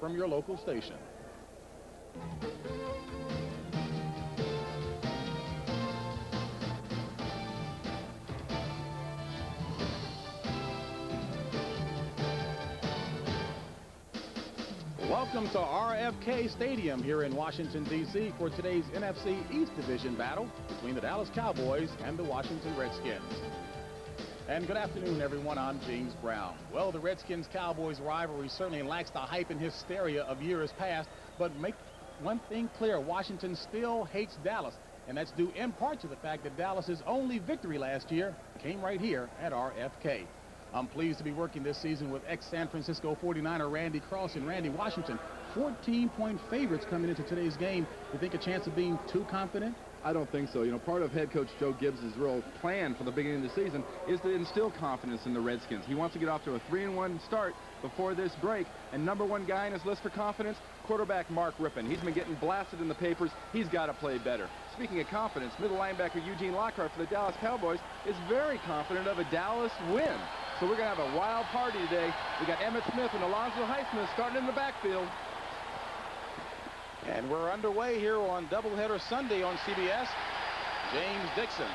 from your local station. Welcome to RFK Stadium here in Washington, D.C. for today's NFC East Division battle between the Dallas Cowboys and the Washington Redskins. And good afternoon, everyone. I'm James Brown. Well, the Redskins-Cowboys rivalry certainly lacks the hype and hysteria of years past, but make one thing clear, Washington still hates Dallas, and that's due in part to the fact that Dallas's only victory last year came right here at RFK. I'm pleased to be working this season with ex-San Francisco 49er Randy Cross and Randy Washington. 14-point favorites coming into today's game. You think a chance of being too confident? I don't think so. You know, part of head coach Joe Gibbs' real plan for the beginning of the season is to instill confidence in the Redskins. He wants to get off to a 3-1 start before this break. And number one guy in his list for confidence, quarterback Mark Rippon. He's been getting blasted in the papers. He's got to play better. Speaking of confidence, middle linebacker Eugene Lockhart for the Dallas Cowboys is very confident of a Dallas win. So we're going to have a wild party today. We got Emmitt Smith and Alonzo Highsmith starting in the backfield. And we're underway here on doubleheader Sunday on CBS. James Dixon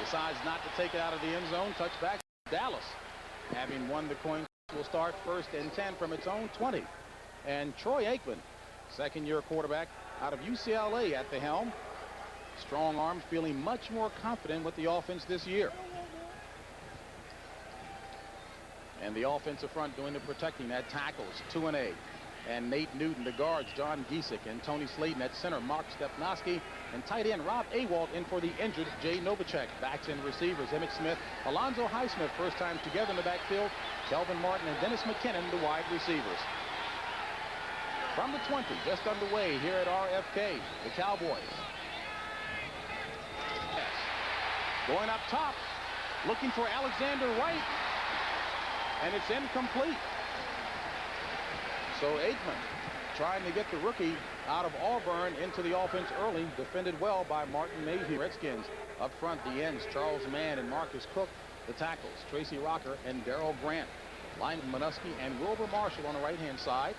decides not to take it out of the end zone. Touchback. Dallas, having won the coin, will start 1st and 10 from its own 20. And Troy Aikman, second-year quarterback out of UCLA at the helm. Strong arm, feeling much more confident with the offense this year. And the offensive front doing the protecting at tackles, 2-8. And Nate Newton, the guards, John Giesick and Tony Slayton at center, Mark Stepnoski, and tight end Rob Awalt in for the injured Jay Novacek. Backs and receivers, Emmitt Smith, Alonzo Highsmith, first time together in the backfield, Kelvin Martin and Dennis McKinnon, the wide receivers. From the 20, just underway here at RFK, the Cowboys. Going up top, looking for Alexander Wright, and it's incomplete. So Aikman trying to get the rookie out of Auburn into the offense early, defended well by Martin Mayhew. Redskins up front, the ends, Charles Mann and Marcus Cook. The tackles, Tracy Rocker and Darrell Grant. Lyman Minuski and Wilbur Marshall on the right-hand side.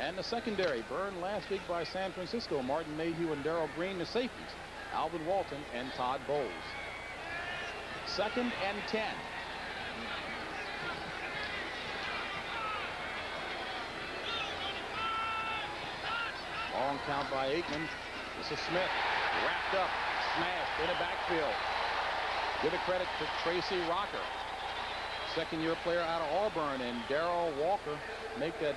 And the secondary, burned last week by San Francisco, Martin Mayhew and Darrell Green. The safeties, Alvin Walton and Todd Bowles. 2nd and 10. Long count by Aikman. This is Smith. Wrapped up. Smashed in the backfield. Give it credit to Tracy Rocker. Second-year player out of Auburn, and Darrell Walker.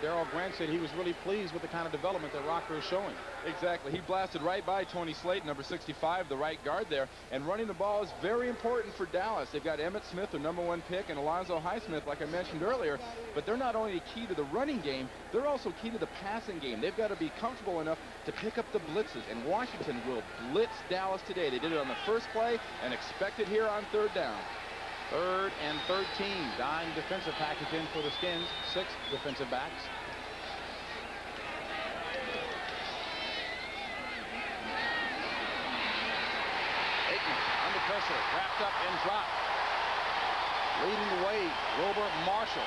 Darrell Grant said he was really pleased with the kind of development that Rocker is showing. Exactly. He blasted right by Tony Slayton, number 65, the right guard there. And running the ball is very important for Dallas. They've got Emmitt Smith, their number one pick, and Alonzo Highsmith, like I mentioned earlier. But they're not only key to the running game, they're also key to the passing game. They've got to be comfortable enough to pick up the blitzes. And Washington will blitz Dallas today. They did it on the first play and expect it here on 3rd down. 3rd and 13. Dime defensive package in for the Skins. 6 defensive backs. Aikman under pressure. Wrapped up and dropped. Leading the way, Wilbur Marshall.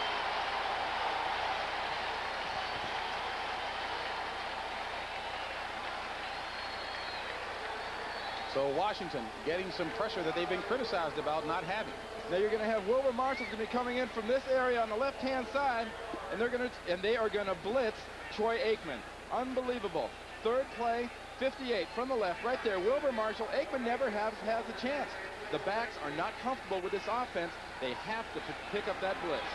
So Washington getting some pressure that they've been criticized about not having. Now you're going to have Wilbur Marshall going to be coming in from this area on the left-hand side, and they are going to blitz Troy Aikman. Unbelievable. 3rd play, 58 from the left, right there. Wilbur Marshall. Aikman never has a chance. The backs are not comfortable with this offense. They have to pick up that blitz.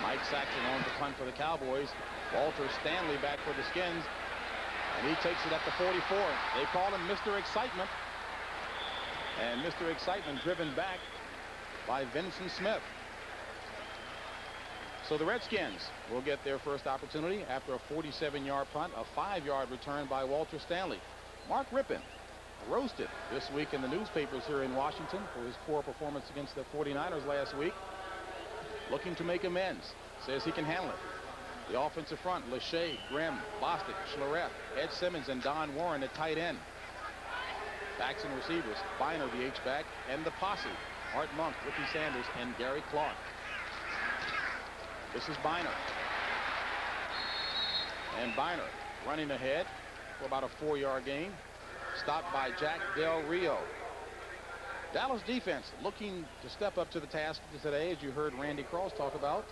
Mike Saxon on the punt for the Cowboys. Walter Stanley back for the Skins, and he takes it at the 44. They call him Mr. Excitement. And Mr. Excitement driven back by Vincent Smith. So the Redskins will get their first opportunity after a 47-yard punt, a 5-yard return by Walter Stanley. Mark Rippon roasted this week in the newspapers here in Washington for his poor performance against the 49ers last week. Looking to make amends. Says he can handle it. The offensive front, Lachey, Grimm, Bostic, Schlereth, Ed Simmons, and Don Warren at tight end. Backs and receivers, Biner, the H-back, and the posse, Art Monk, Ricky Sanders, and Gary Clark. This is Biner. And Biner running ahead for about a 4-yard gain. Stopped by Jack Del Rio. Dallas defense looking to step up to the task today, as you heard Randy Cross talk about.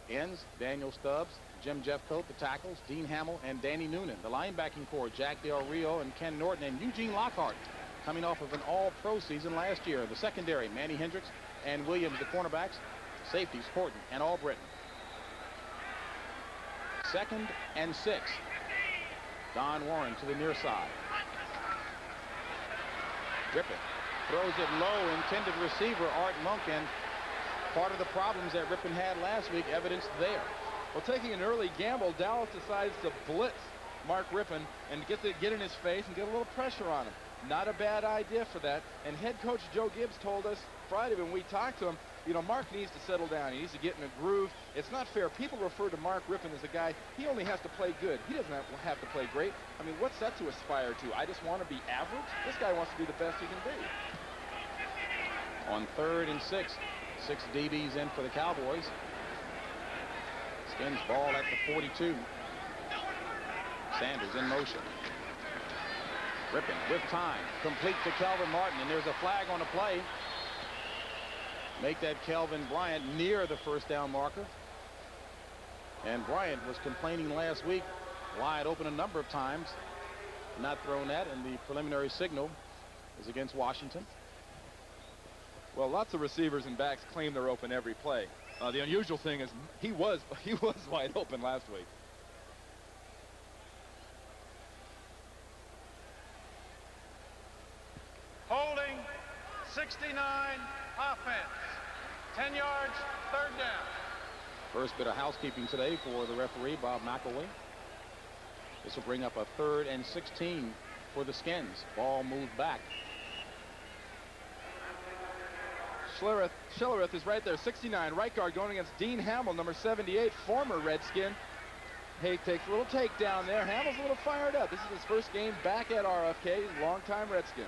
Ends, Daniel Stubbs, Jim Jeffcoat, the tackles, Dean Hamill, and Danny Noonan. The linebacking core, Jack Del Rio and Ken Norton, and Eugene Lockhart, coming off of an all-pro season last year. The secondary, Manny Hendricks and Williams, the cornerbacks. Safeties, Horton and Albritton. 2nd and 6. Don Warren to the near side. Rippon throws it low, intended receiver Art Monk, and part of the problems that Rippon had last week evidenced there. Well, taking an early gamble, Dallas decides to blitz Mark Rippon and get in his face and get a little pressure on him. Not a bad idea for that. And head coach Joe Gibbs told us Friday when we talked to him, you know, Mark needs to settle down. He needs to get in a groove. It's not fair. People refer to Mark Rippon as a guy, he only has to play good. He doesn't have to play great. I mean, what's that to aspire to? I just want to be average? This guy wants to be the best he can be. On 3rd and 6. 6 DBs in for the Cowboys. Skins ball at the 42. Sanders in motion. Rippon with time. Complete to Kelvin Martin, and there's a flag on the play. Make that Kelvin Bryant near the first down marker. And Bryant was complaining last week, wide open a number of times, not thrown that, and the preliminary signal is against Washington. Well, lots of receivers and backs claim they're open every play. The unusual thing is he was wide open last week. Holding 69 offense. 10 yards, 3rd down. First bit of housekeeping today for the referee, Bob McElway. This will bring up a 3rd and 16 for the Skins. Ball moved back. Schillereth is right there, 69, right guard, going against Dean Hamill, number 78, former Redskin. Hay takes a little takedown there. Hamill's a little fired up. This is his first game back at RFK. He's a longtime Redskin.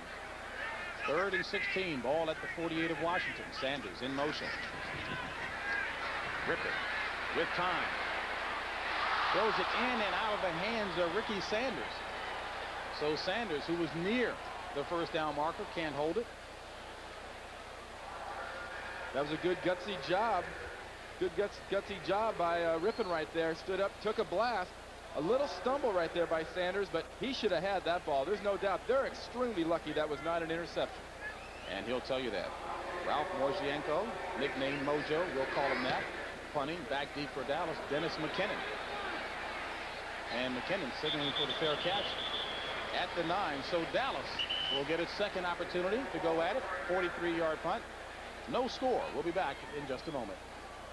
3rd and 16, ball at the 48 of Washington. Sanders in motion. Rippon with time. Throws it in and out of the hands of Ricky Sanders. So Sanders, who was near the first down marker, can't hold it. That was a good gutsy job. Good gutsy job by Rippon right there. Stood up, took a blast. A little stumble right there by Sanders, but he should have had that ball. There's no doubt. They're extremely lucky that was not an interception. And he'll tell you that. Ralph Morzienko, nicknamed Mojo, we'll call him that. Punting back deep for Dallas, Dennis McKinnon. And McKinnon signaling for the fair catch at the 9. So Dallas will get its second opportunity to go at it. 43-yard punt. No score. We'll be back in just a moment.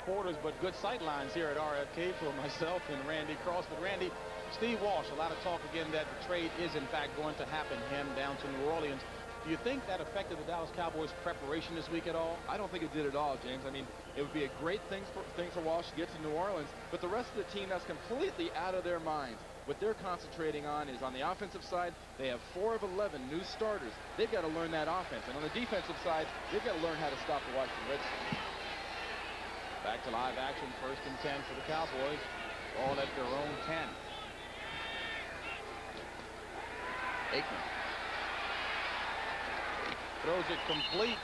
Quarters, but good sight lines here at RFK for myself and Randy Cross. But Randy, Steve Walsh, a lot of talk again that the trade is in fact going to happen, him down to New Orleans. Do you think that affected the Dallas Cowboys preparation this week at all? I don't think it did at all, James. I mean, it would be a great thing for Walsh to get to New Orleans, but the rest of the team, that's completely out of their minds. What they're concentrating on is on the offensive side, they have 4 of 11 new starters. They've got to learn that offense. And on the defensive side, they've got to learn how to stop the Washington Redskins. Back to live action, 1st and 10 for the Cowboys. All at their own 10. Aikman throws it complete.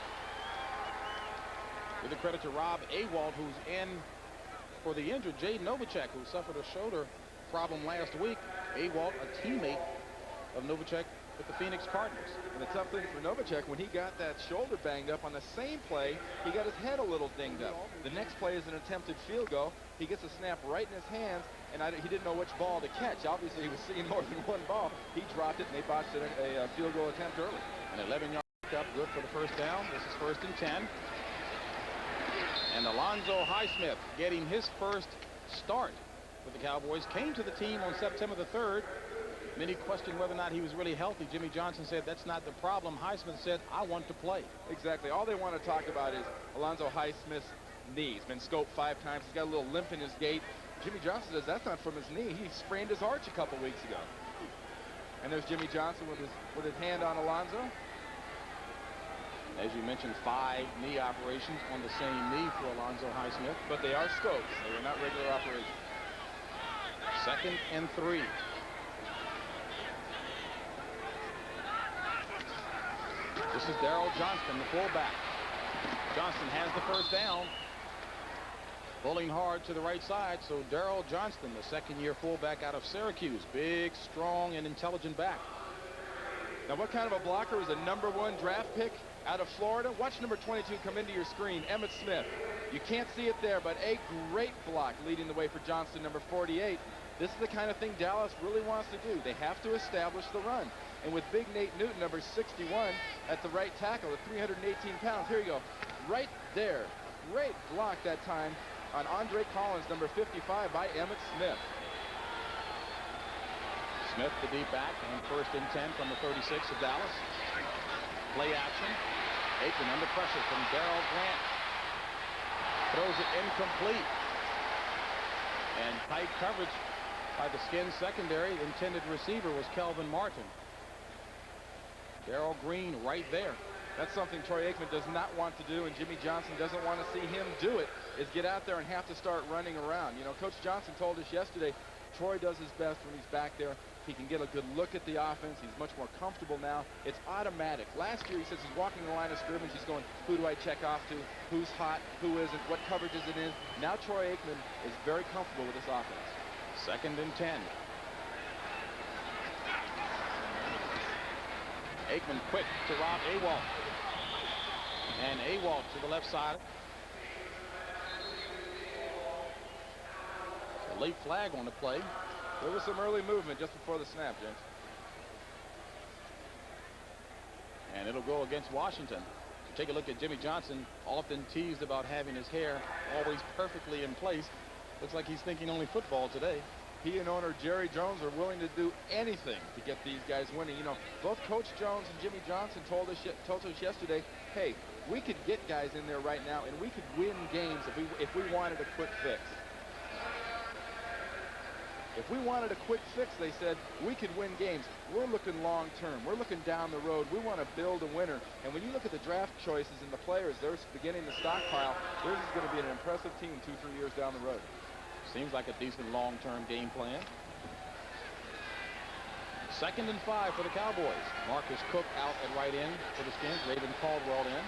With the credit to Rob Awalt, who's in for the injured Jay Novacek, who suffered a shoulder problem last week. Awalt, a teammate of Novacek with the Phoenix Cardinals. And the tough thing for Novacek, when he got that shoulder banged up on the same play, he got his head a little dinged up. The next play is an attempted field goal. He gets a snap right in his hands, and he didn't know which ball to catch. Obviously, he was seeing more than one ball. He dropped it, and they botched a field goal attempt early. An 11-yard up, good for the first down. This is 1st and 10. And Alonzo Highsmith getting his first start for the Cowboys. Came to the team on September the 3rd. Many questioned whether or not he was really healthy. Jimmy Johnson said that's not the problem. Highsmith said, I want to play. Exactly. All they want to talk about is Alonzo Highsmith's knee. He's been scoped 5 times. He's got a little limp in his gait. Jimmy Johnson says that's not from his knee. He sprained his arch a couple weeks ago. And there's Jimmy Johnson with his hand on Alonzo. As you mentioned, 5 knee operations on the same knee for Alonzo Highsmith. But they are scopes. They were not regular operations. 2nd and 3. This is Darrell Johnston, the fullback. Johnston has the first down. Pulling hard to the right side, so Darrell Johnston, the second-year fullback out of Syracuse. Big, strong, and intelligent back. Now, what kind of a blocker is a #1 draft pick out of Florida? Watch number 22 come into your screen, Emmitt Smith. You can't see it there, but a great block leading the way for Johnston, number 48. This is the kind of thing Dallas really wants to do. They have to establish the run. And with big Nate Newton, number 61, at the right tackle at 318 pounds. Here you go. Right there. Great block that time on Andre Collins, number 55, by Emmitt Smith. Smith, the deep back, and 1st and 10 from the 36 of Dallas. Play action. Aikman under pressure from Darrell Grant. Throws it incomplete. And tight coverage by the Skins secondary. The intended receiver was Kelvin Martin. Darrell Green right there. That's something Troy Aikman does not want to do, and Jimmy Johnson doesn't want to see him do it, is get out there and have to start running around. You know, Coach Johnson told us yesterday, Troy does his best when he's back there. He can get a good look at the offense. He's much more comfortable now. It's automatic. Last year, he says he's walking the line of scrimmage. He's going, who do I check off to? Who's hot? Who isn't? What coverage is it in? Now Troy Aikman is very comfortable with this offense. 2nd and 10. Aikman quick to Rob Awalt. And Awalt to the left side. A late flag on the play. There was some early movement just before the snap, James. And it'll go against Washington. Take a look at Jimmy Johnson, often teased about having his hair always perfectly in place. Looks like he's thinking only football today. He and owner Jerry Jones are willing to do anything to get these guys winning. You know, both Coach Jones and Jimmy Johnson told us yesterday, hey, we could get guys in there right now and we could win games if we wanted a quick fix. If we wanted a quick fix, they said, we could win games. We're looking long term. We're looking down the road. We want to build a winner. And when you look at the draft choices and the players, they're beginning to stockpile. This is going to be an impressive team 2-3 years down the road. Seems like a decent long-term game plan. 2nd and 5 for the Cowboys. Marcus Cook out at right end for the Skins. Raven Caldwell in.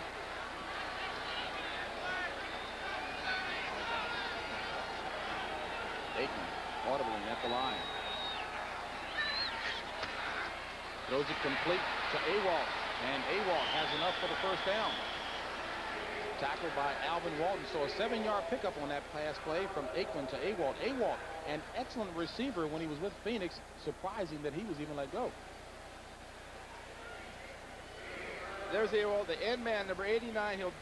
Aikman audibly at the line. Throws it complete to Awalt. And Awalt has enough for the first down. Tackled by Alvin Walton. So a 7-yard pickup on that pass play from Aikman to Awalt. Awalt, an excellent receiver when he was with Phoenix. Surprising that he was even let go. There's Awalt, the end man, number 89. He'll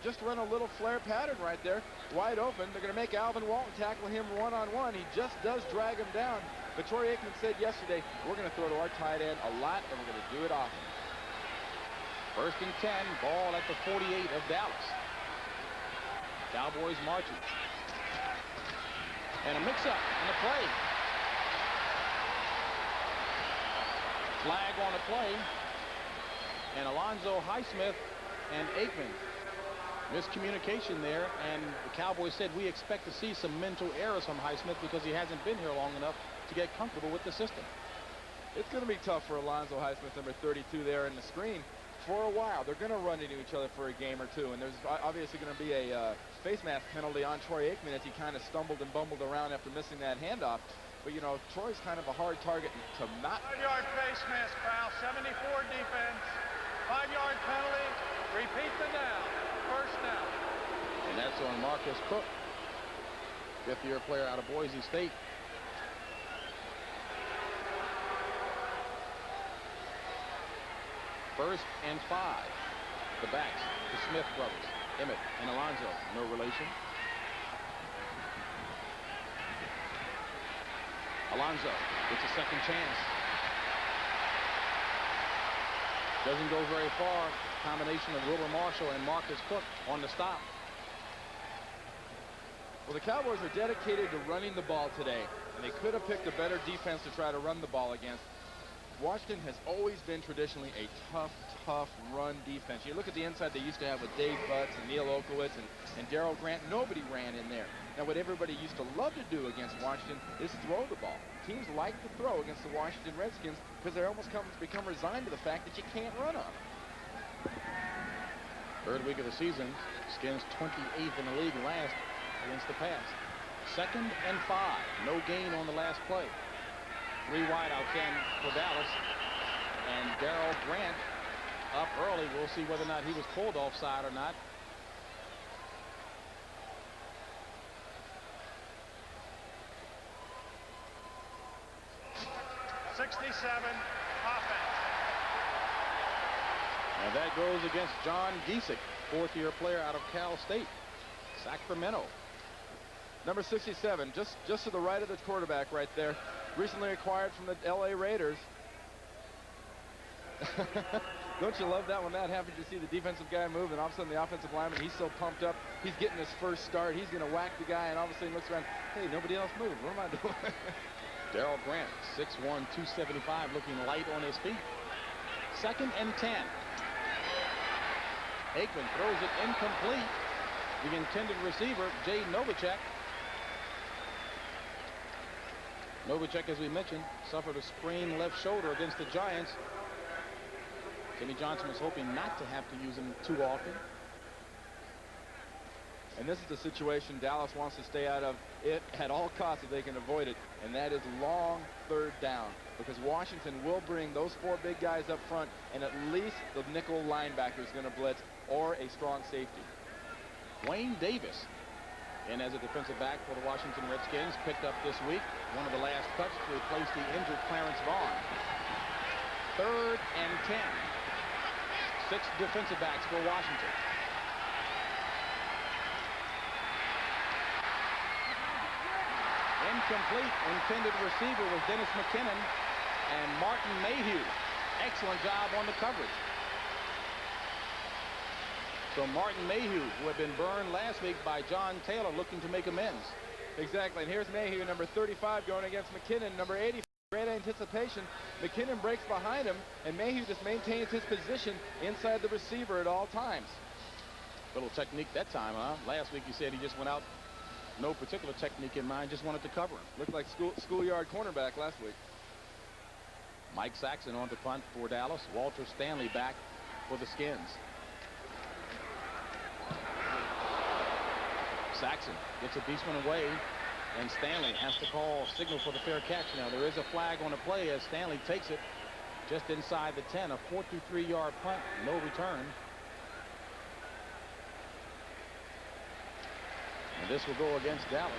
just run a little flare pattern right there. Wide open. They're going to make Alvin Walton tackle him one-on-one. He just does drag him down. But Troy Aikman said yesterday, we're going to throw to our tight end a lot, and we're going to do it often. 1st and 10, ball at the 48 of Dallas. Cowboys marching. And a mix-up in the play. Flag on the play. And Alonzo Highsmith and Aikman. Miscommunication there, and the Cowboys said we expect to see some mental errors from Highsmith because he hasn't been here long enough to get comfortable with the system. It's going to be tough for Alonzo Highsmith, number 32 there in the screen. For a while, they're going to run into each other for a game or two, and there's obviously going to be a face mask penalty on Troy Aikman as he kind of stumbled and bumbled around after missing that handoff. But, you know, Troy's kind of a hard target to not... 5-yard face mask foul, 74 defense, 5-yard penalty, repeat the down, first down. And that's on Marcus Cook, 5th-year player out of Boise State. First and 5. The backs, the Smith brothers, Emmett and Alonzo, no relation. Alonzo gets a second chance. Doesn't go very far. Combination of Wilbur Marshall and Marcus Cook on the stop. Well, the Cowboys are dedicated to running the ball today, and they could have picked a better defense to try to run the ball against. Washington has always been traditionally a tough run defense. You look at the inside they used to have with Dave Butts and Neil Okowitz and Darrell Grant. Nobody ran in there. Now, what everybody used to love to do against Washington is throw the ball. Teams like to throw against the Washington Redskins because they're almost become resigned to the fact that you can't run on them. Third week of the season, Skins 28th in the league last against the pass. 2nd and 5. No gain on the last play. 3 wideouts in for Dallas. And Darrell Grant up early. We'll see whether or not he was pulled offside or not. '67 offense. And that goes against John Giesick, 4th-year player out of Cal State, Sacramento. Number 67, just to the right of the quarterback right there, recently acquired from the LA Raiders. Don't you love that when that happens? You see the defensive guy move, and all of a sudden the offensive lineman, he's so pumped up, he's getting his first start, he's going to whack the guy, and all of a sudden he looks around, hey, nobody else moved, what am I doing? Darrell Grant, 6'1", 275, looking light on his feet. 2nd and 10. Aikman throws it incomplete. The intended receiver, Jay Novacek. Novacek, as we mentioned, suffered a sprained left shoulder against the Giants. Jimmy Johnson was hoping not to have to use him too often. And this is the situation Dallas wants to stay out of it at all costs if they can avoid it, and that is long 3rd down, because Washington will bring those 4 big guys up front, and at least the nickel linebacker is going to blitz or a strong safety. Wayne Davis in as a defensive back for the Washington Redskins, picked up this week. One of the last cuts to replace the injured Clarence Vaughn. 3rd and 10. 6 defensive backs for Washington. Incomplete. Intended receiver was Dennis McKinnon and Martin Mayhew. Excellent job on the coverage. So Martin Mayhew, who had been burned last week by John Taylor, looking to make amends. Exactly, and here's Mayhew, number 35, going against McKinnon, number 80. Great anticipation. McKinnon breaks behind him, and Mayhew just maintains his position inside the receiver at all times. Little technique that time, huh? Last week you said he just went out, no particular technique in mind, just wanted to cover him. Looked like schoolyard cornerback last week. Mike Saxon on to punt for Dallas. Walter Stanley back for the Skins. Saxon gets a decent one away, and Stanley has to call signal for the fair catch. Now there is a flag on the play as Stanley takes it just inside the 10, a 43-yard punt, no return. And this will go against Dallas.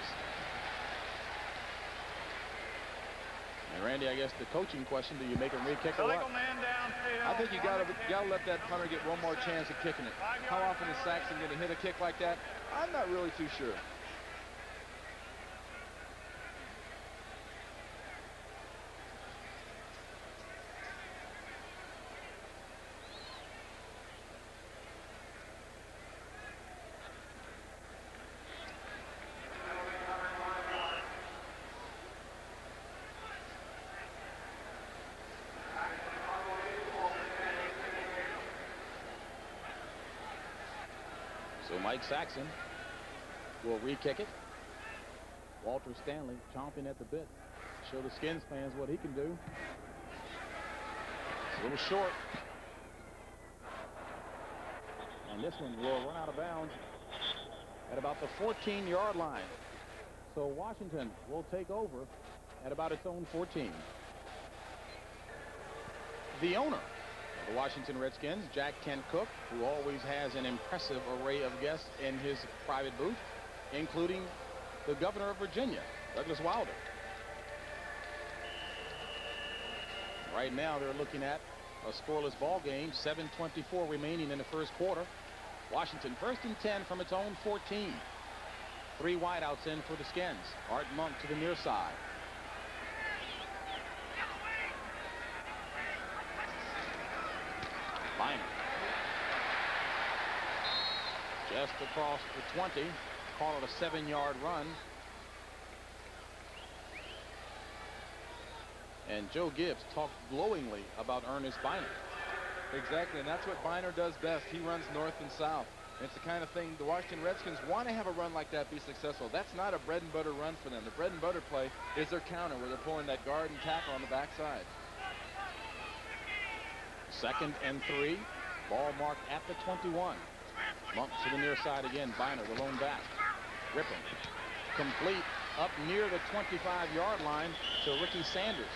And Randy, I guess the coaching question, do you make him re-kick or what? Man downfield. I think you gotta let that punter get one more chance at kicking it. How often is Saxon going to hit a kick like that? I'm not really too sure. So Mike Saxon will re-kick it. Walter Stanley chomping at the bit. Show the Skins fans what he can do. It's a little short. And this one will run out of bounds at about the 14-yard line. So Washington will take over at about its own 14. The owner of the Washington Redskins, Jack Kent Cooke, who always has an impressive array of guests in his private booth, including the governor of Virginia, Douglas Wilder. Right now they're looking at a scoreless ball game, 7:24 remaining in the first quarter. Washington 1st and 10 from its own 14. 3 wideouts in for the Skins. Art Monk to the near side. Bynum. Just across the 20. Call it a 7-yard run. And Joe Gibbs talked glowingly about Ernest Biner. Exactly, and that's what Biner does best. He runs north and south. It's the kind of thing the Washington Redskins want to have a run like that be successful. That's not a bread and butter run for them. The bread and butter play is their counter, where they're pulling that guard and tackle on the backside. 2nd and 3. Ball marked at the 21. Monk to the near side again. Biner, the lone back. Ripping. Complete up near the 25-yard line to Ricky Sanders.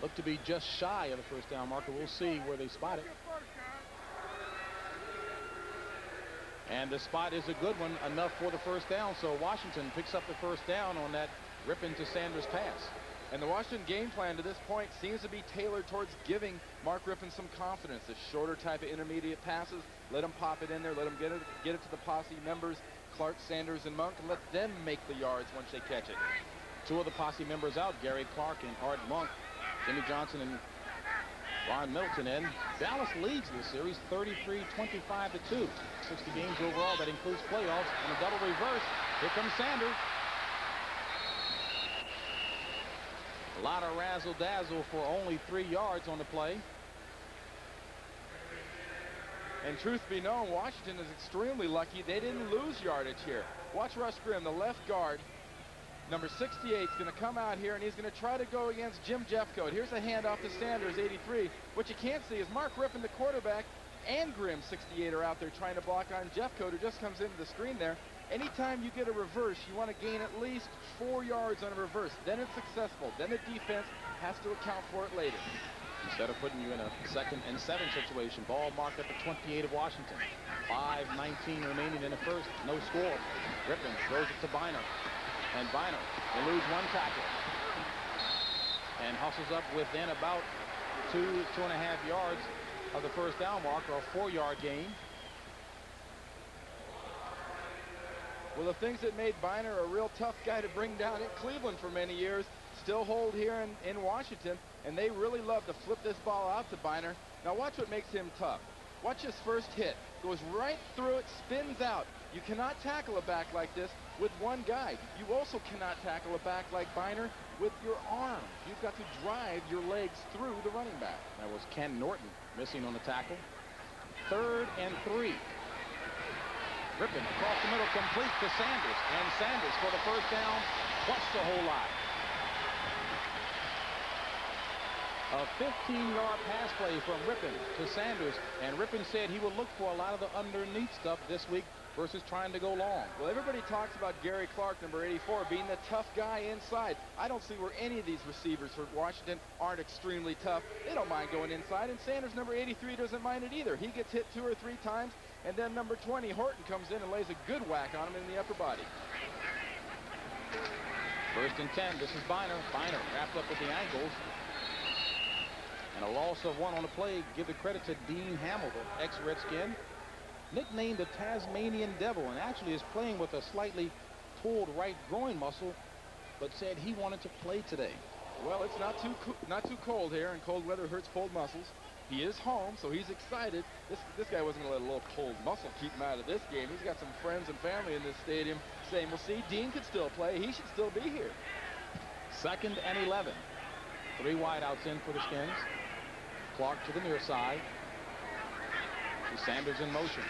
Looked to be just shy of the first down marker. We'll see where they spot it. And the spot is a good one, enough for the first down. So Washington picks up the first down on that Rippin to Sanders pass. And the Washington game plan to this point seems to be tailored towards giving Mark Rippin some confidence. The shorter type of intermediate passes, let him pop it in there, let him get it to the posse members, Clark, Sanders, and Monk, and let them make the yards once they catch it. 2 of the posse members out, Gary Clark and Art Monk. Jimmy Johnson and Ron Middleton in. Dallas leads this series 33-25-2. 60 games overall. That includes playoffs. And a double reverse. Here comes Sanders. A lot of razzle-dazzle for only 3 yards on the play. And truth be known, Washington is extremely lucky they didn't lose yardage here. Watch Russ Grimm, the left guard. Number 68 is going to come out here, and he's going to try to go against Jim Jeffcoat. Here's a handoff to Sanders, 83. What you can't see is Mark Rippin, the quarterback, and Grimm, 68, are out there trying to block on Jeffcoat, who just comes into the screen there. Anytime you get a reverse, you want to gain at least 4 yards on a reverse. Then it's successful. Then the defense has to account for it later. Instead of putting you in a 2nd and 7 situation, ball marked at the 28 of Washington. 5:19 remaining in the first. No score. Rippin throws it to Biner. And Biner will lose 1 tackle. And hustles up within about 2.5 yards of the first down marker, a 4-yard gain. Well, the things that made Biner a real tough guy to bring down in Cleveland for many years still hold here in Washington, and they really love to flip this ball out to Biner. Now watch what makes him tough. Watch his first hit. Goes right through it, spins out. You cannot tackle a back like this with one guy. You also cannot tackle a back like Biner with your arm. You've got to drive your legs through the running back. That was Ken Norton missing on the tackle. 3rd and 3. Rippin across the middle, complete to Sanders. And Sanders for the first down, plus the whole lot. A 15-yard pass play from Rippin to Sanders. And Rippin said he will look for a lot of the underneath stuff this week versus trying to go long. Well, everybody talks about Gary Clark, number 84, being the tough guy inside. I don't see where any of these receivers for Washington aren't extremely tough. They don't mind going inside, and Sanders, number 83, doesn't mind it either. He gets hit 2 or 3 times, and then number 20, Horton, comes in and lays a good whack on him in the upper body. 1st and 10. This is Biner. Biner wrapped up with the ankles. And a loss of 1 on the play. Give the credit to Dean Hamill, the ex-Redskin, nicknamed the Tasmanian Devil, and actually is playing with a slightly pulled right groin muscle, but said he wanted to play today. Well, it's not too cold here, and cold weather hurts pulled muscles. He is home, so he's excited. This guy wasn't going to let a little pulled muscle keep him out of this game. He's got some friends and family in this stadium saying, well, see, Dean could still play. He should still be here. 2nd and 11. 3 wideouts in for the Skins. Clark to the near side. Sanders in motion.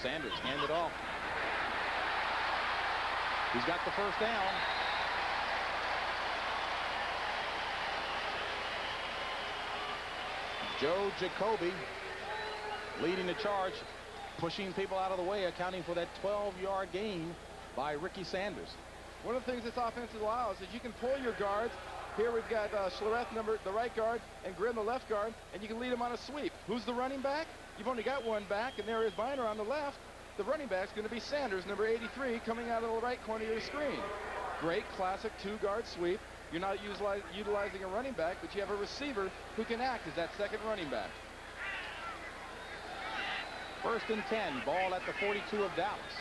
Sanders handed off. He's got the first down. Joe Jacoby leading the charge, pushing people out of the way, accounting for that 12-yard gain by Ricky Sanders. One of the things this offense allows is you can pull your guards. Here we've got Schlereth, the right guard, and Grimm, the left guard, and you can lead them on a sweep. Who's the running back? You've only got 1 back, and there is Biner on the left. The running back's going to be Sanders, number 83, coming out of the right corner of your screen. Great classic 2-guard sweep. You're not utilizing a running back, but you have a receiver who can act as that 2nd running back. 1st and 10, ball at the 42 of Dallas.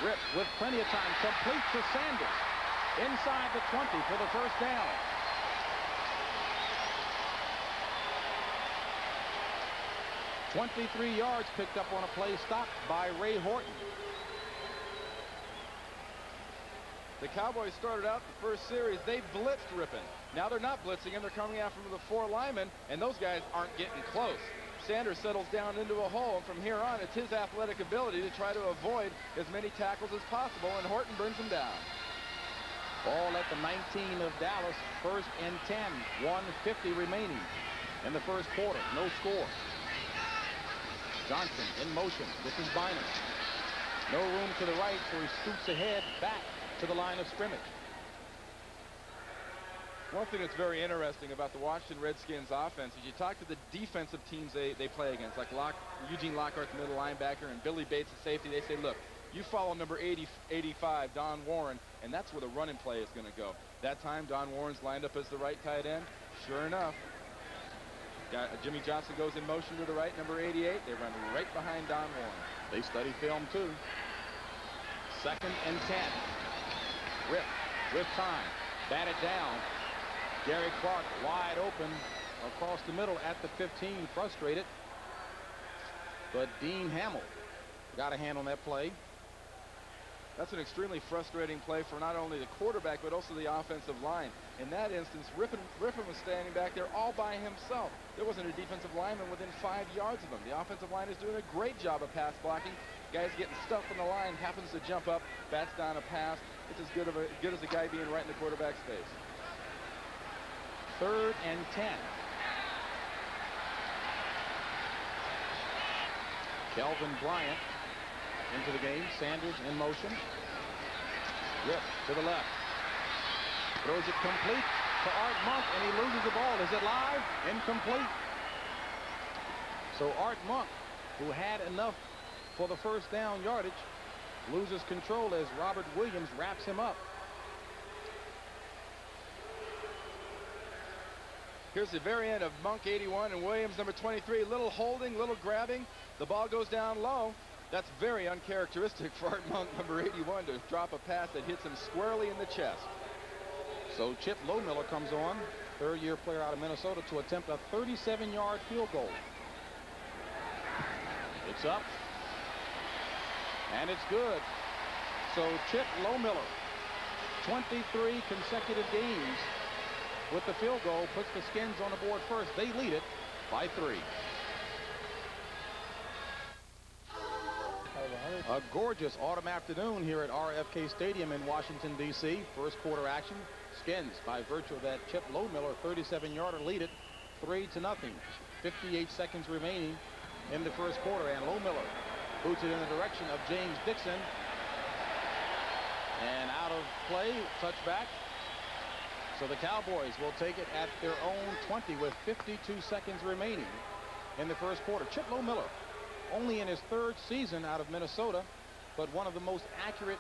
Rip with plenty of time, complete to Sanders. Inside the 20 for the first down. .23 yards picked up on a play stopped by Ray Horton. The Cowboys started out the first series. They blitzed Rippon. Now they're not blitzing him. They're coming after him with the 4 linemen, and those guys aren't getting close. Sanders settles down into a hole, and from here on, it's his athletic ability to try to avoid as many tackles as possible, and Horton brings him down. Ball at the 19 of Dallas, 1st and 10, 1:50 remaining in the first quarter. No score. Johnson in motion. This is Bynum. No room to the right, so he scoots ahead back to the line of scrimmage. One thing that's very interesting about the Washington Redskins offense is you talk to the defensive teams they play against, like Eugene Lockhart, the middle linebacker, and Billy Bates, the safety. They say, look, you follow number 85, Don Warren, and that's where the running play is going to go. That time, Don Warren's lined up as the right tight end. Sure enough, Jimmy Johnson goes in motion to the right, number 88. They run right behind Don Warren. They study film, too. 2nd and 10. Rip with time. Batted down. Gary Clark wide open across the middle at the 15, frustrated. But Dean Hamill got a hand on that play. That's an extremely frustrating play for not only the quarterback, but also the offensive line. In that instance, Rippon was standing back there all by himself. There wasn't a defensive lineman within 5 yards of him. The offensive line is doing a great job of pass blocking. Guy's getting stuffed on the line, happens to jump up, bats down a pass. It's as good as a guy being right in the quarterback's face. 3rd and 10. Kelvin Bryant into the game. Sanders in motion. Rip to the left. Throws it complete to Art Monk, and he loses the ball. Is it live? Incomplete. So Art Monk, who had enough for the first down yardage, loses control as Robert Williams wraps him up. Here's the very end of Monk 81 and Williams number 23. Little holding, little grabbing. The ball goes down low. That's very uncharacteristic for Art Monk number 81 to drop a pass that hits him squarely in the chest. So Chip Lohmiller comes on, 3rd-year player out of Minnesota, to attempt a 37-yard field goal. It's up. And it's good. So Chip Lohmiller, 23 consecutive games with the field goal, puts the Skins on the board first. They lead it by 3. A gorgeous autumn afternoon here at RFK Stadium in Washington, D.C. First quarter action. Skins, by virtue of that Chip Lohmiller 37-yarder, lead it 3-0. 58 seconds remaining in the first quarter, and Lohmiller boots it in the direction of James Dixon. And out of play, touchback. So the Cowboys will take it at their own 20 with 52 seconds remaining in the first quarter. Chip Lohmiller, only in his 3rd season out of Minnesota, but one of the most accurate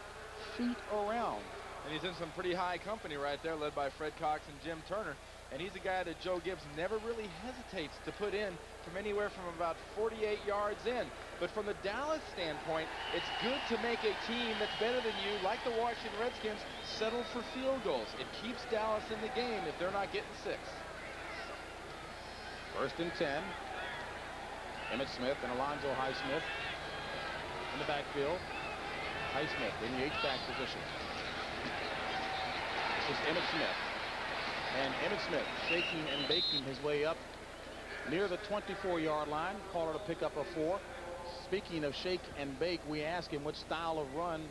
feet around. And he's in some pretty high company right there, led by Fred Cox and Jim Turner. And he's a guy that Joe Gibbs never really hesitates to put in from anywhere from about 48 yards in. But from the Dallas standpoint, it's good to make a team that's better than you, like the Washington Redskins, settle for field goals. It keeps Dallas in the game if they're not getting 6. 1st and 10. Emmitt Smith and Alonzo Highsmith in the backfield. Highsmith in the H-back position. This is Emmitt Smith. And Emmitt Smith shaking and baking his way up near the 24-yard line. Call it a pickup of 4. Speaking of shake and bake, we ask him what style of run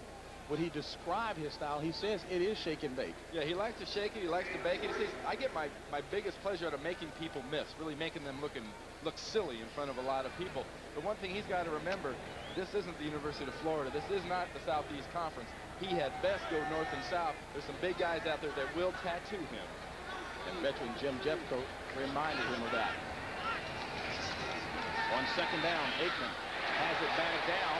would he describe his style. He says it is shake and bake. Yeah, he likes to shake it. He likes to bake it. He says, I get my biggest pleasure out of making people miss, really making them look silly in front of a lot of people. But one thing he's got to remember, this isn't the University of Florida. This is not the Southeast Conference. He had best go north and south. There's some big guys out there that will tattoo him. And veteran Jim Jeffcoat reminded him of that. On 2nd down, Aikman has it batted down.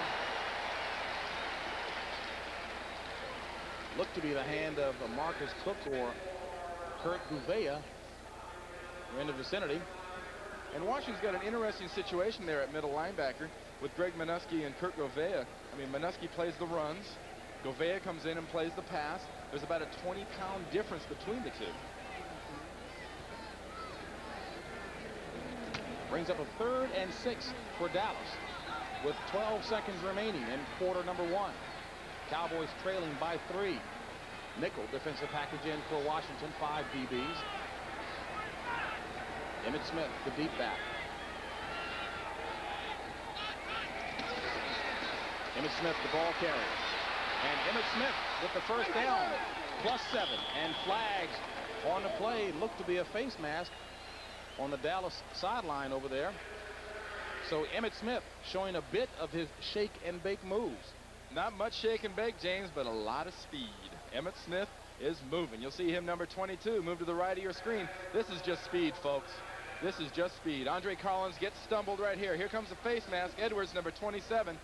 Looked to be the hand of Marcus Cook or Kurt Gouveia. We're in the vicinity. And Washington's got an interesting situation there at middle linebacker with Greg Minuski and Kurt Gouveia. I mean, Minuski plays the runs. Gouveia comes in and plays the pass. There's about a 20-pound difference between the two. Brings up a 3rd and 6 for Dallas with 12 seconds remaining in quarter number 1. Cowboys trailing by 3. nickel defensive package in for Washington, 5 DBs. Emmitt Smith, the deep back. Emmitt Smith, the ball carrier. And Emmitt Smith with the first down, +7, and flags on the play. Looked to be a face mask on the Dallas sideline over there. So Emmitt Smith showing a bit of his shake and bake moves. Not much shake and bake, James, but a lot of speed. Emmitt Smith is moving. You'll see him, number 22, move to the right of your screen. This is just speed, folks. This is just speed. Andre Collins gets stumbled right here. Here comes the face mask. Edwards, number 27.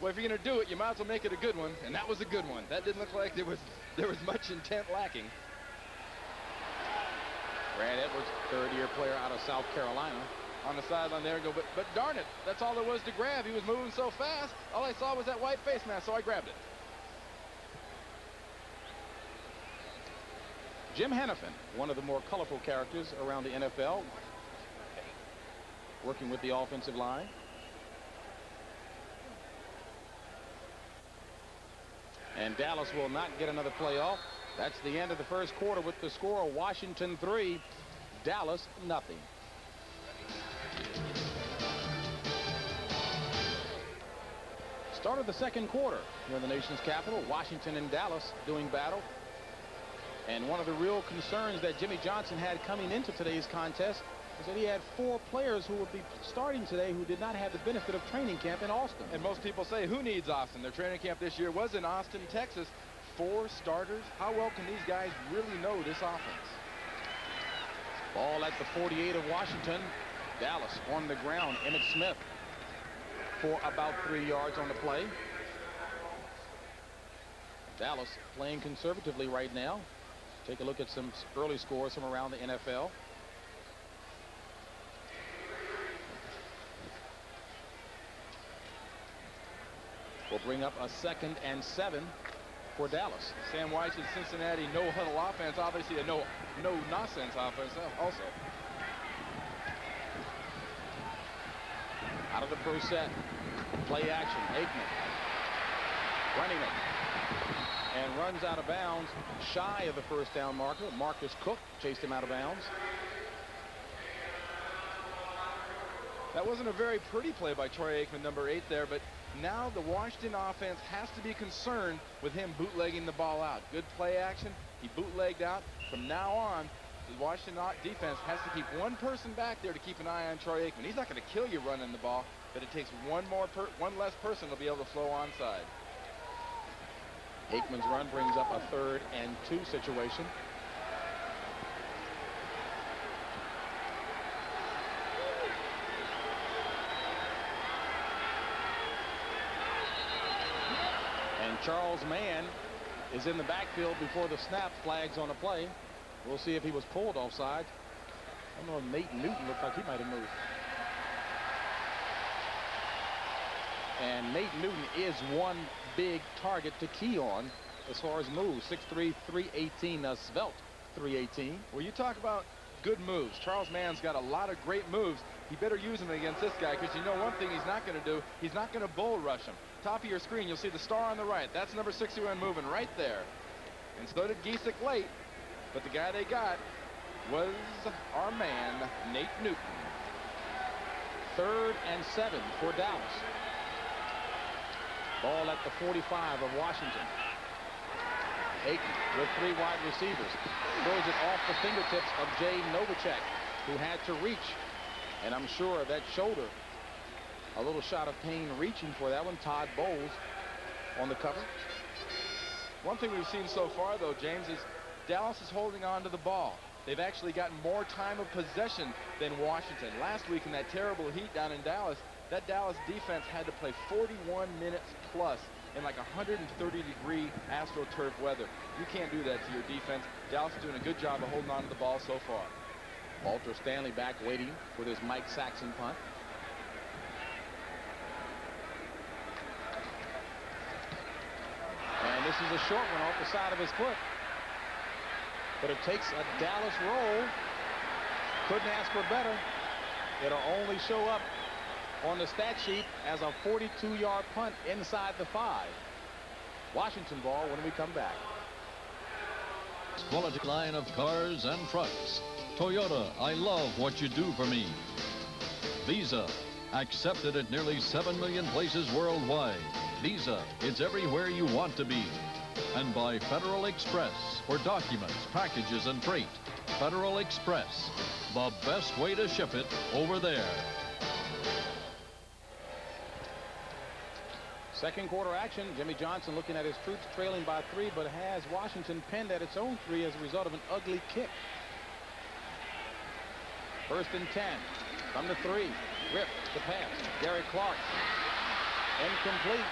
Well, if you're going to do it, you might as well make it a good one, and that was a good one. That didn't look like there was much intent lacking. Brad Edwards, third-year player out of South Carolina. On the sideline there, but darn it, that's all there was to grab. He was moving so fast, all I saw was that white face mask, so I grabbed it. Jim Hannafin, one of the more colorful characters around the NFL, working with the offensive line. And Dallas will not get another playoff. That's the end of the first quarter with the score: Washington 3, Dallas nothing. Start of the second quarter here in the nation's capital. Washington and Dallas doing battle. And one of the real concerns that Jimmy Johnson had coming into today's contest is that he had 4 players who would be starting today who did not have the benefit of training camp in Austin. And most people say, who needs Austin? Their training camp this year was in Austin, Texas. 4 starters. How well can these guys really know this offense? Ball at the 48 of Washington. Dallas on the ground. Emmitt Smith for about 3 yards on the play. Dallas playing conservatively right now. Take a look at some early scores from around the NFL. Will bring up a 2nd and 7 for Dallas. Sam Weitz's Cincinnati no-huddle offense, obviously a no-nonsense offense also. Out of the pro set. Play action. Aikman running it. And runs out of bounds, shy of the first down marker. Marcus Cook chased him out of bounds. That wasn't a very pretty play by Troy Aikman, number 8 there, but now the Washington offense has to be concerned with him bootlegging the ball out. Good play action. He bootlegged out. From now on, the Washington defense has to keep one person back there to keep an eye on Troy Aikman. He's not going to kill you running the ball, but it takes one less person to be able to flow onside. Aikman's run brings up a 3rd and 2 situation. And Charles Mann is in the backfield before the snap. Flags on the play. We'll see if he was pulled offside. I don't know if Nate Newton looked like he might have moved. And Nate Newton is one big target to key on as far as moves. 6'3", 318, svelte 318. Well, you talk about good moves. Charles Mann's got a lot of great moves. He better use them against this guy, because you know one thing he's not going to do. He's not going to bull rush him. Top of your screen, you'll see the star on the right. That's number 61 moving right there. And so did Giesick late. But the guy they got was our man, Nate Newton. 3rd and 7 for Dallas. Ball at the 45 of Washington. Aikman with 3 wide receivers. Throws it off the fingertips of Jay Novacek, who had to reach. And I'm sure that shoulder, a little shot of pain reaching for that one. Todd Bowles on the cover. One thing we've seen so far, though, James, is Dallas is holding on to the ball. They've actually gotten more time of possession than Washington. Last week in that terrible heat down in Dallas, that Dallas defense had to play 41 minutes plus in like 130-degree AstroTurf weather. You can't do that to your defense. Dallas is doing a good job of holding on to the ball so far. Walter Stanley back waiting for this Mike Saxon punt. And this is a short one off the side of his foot. But it takes a Dallas roll. Couldn't ask for better. It'll only show up on the stat sheet as a 42-yard punt inside the 5. Washington ball when we come back. next quality line of cars and trucks. Toyota, I love what you do for me. Visa, accepted at nearly 7 million places worldwide. Visa, it's everywhere you want to be. And by Federal Express for documents, packages, and freight. Federal Express, the best way to ship it over there. Second quarter action. Jimmy Johnson looking at his troops trailing by 3, but has Washington pinned at its own 3 as a result of an ugly kick. First and 10 from the 3. Rip the pass. Gary Clark. Incomplete.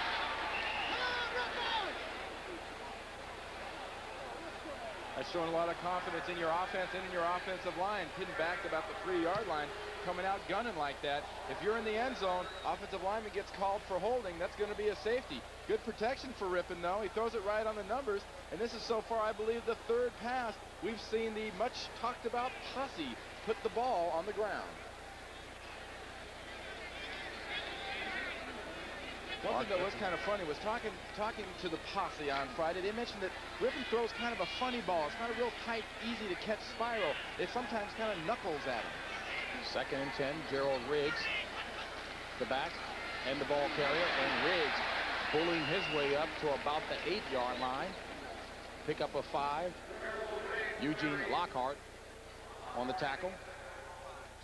That's showing a lot of confidence in your offense and in your offensive line. Hitting back about the 3-yard line, coming out gunning like that. If you're in the end zone, offensive lineman gets called for holding. That's going to be a safety. Good protection for Rippon, though. He throws it right on the numbers. And this is so far, I believe, the 3rd pass. We've seen the much talked about posse put the ball on the ground. One thing that was kind of funny was talking to the posse on Friday. They mentioned that Rippon throws kind of a funny ball. It's not a real tight, easy to catch spiral. It sometimes kind of knuckles at him. Second and 10. Gerald Riggs, the back and the ball carrier, and Riggs bullying his way up to about the 8-yard line. Pick up a 5. Eugene Lockhart on the tackle.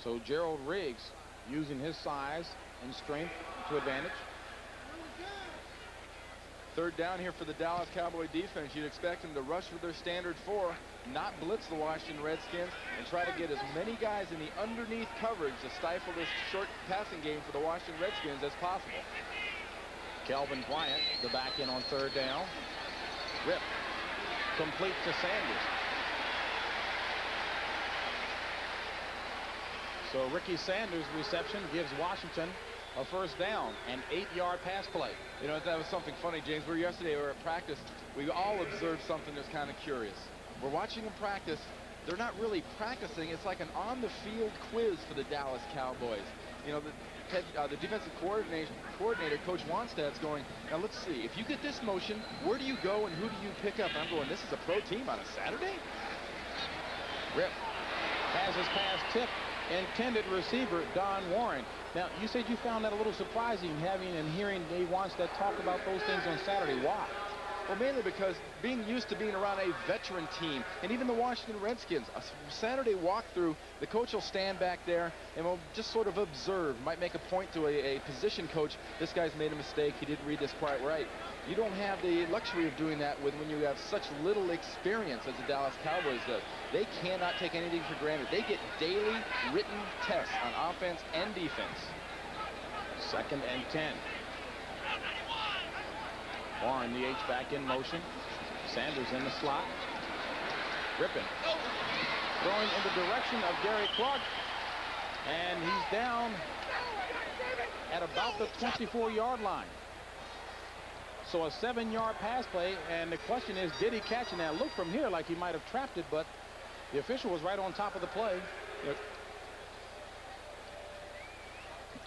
So Gerald Riggs using his size and strength to advantage. 3rd down here for the Dallas Cowboy defense. You'd expect them to rush with their standard 4, not blitz the Washington Redskins, and try to get as many guys in the underneath coverage to stifle this short passing game for the Washington Redskins as possible. Kelvin Bryant, the back in on 3rd down. Rip. Complete to Sanders. So Ricky Sanders' reception gives Washington a first down, an 8-yard pass play. You know, that was something funny, James. Yesterday we were at practice. We all observed something that's kind of curious. We're watching them practice. They're not really practicing. It's like an on-the-field quiz for the Dallas Cowboys. You know, the defensive coordinator, Coach Wanstad's going, now let's see, if you get this motion, where do you go and who do you pick up? And I'm going, this is a pro team on a Saturday? Rip has his pass tipped. Intended receiver Don Warren. Now, you said you found that a little surprising, having and hearing Dave Wanstad talk about those things on Saturday. Why? Well, mainly because being used to being around a veteran team, and even the Washington Redskins, a Saturday walkthrough, the coach will stand back there and will just sort of observe, might make a point to a position coach. This guy's made a mistake. He didn't read this quite right. You don't have the luxury of doing that when you have such little experience as the Dallas Cowboys does. They cannot take anything for granted. They get daily written tests on offense and defense. Second and 10. Warren, the H-back in motion. Sanders in the slot. Rippon. Throwing in the direction of Gary Clark. And he's down at about the 24-yard line. So a 7-yard pass play, and the question is, did he catch it? Now, it looked from here like he might have trapped it, but the official was right on top of the play.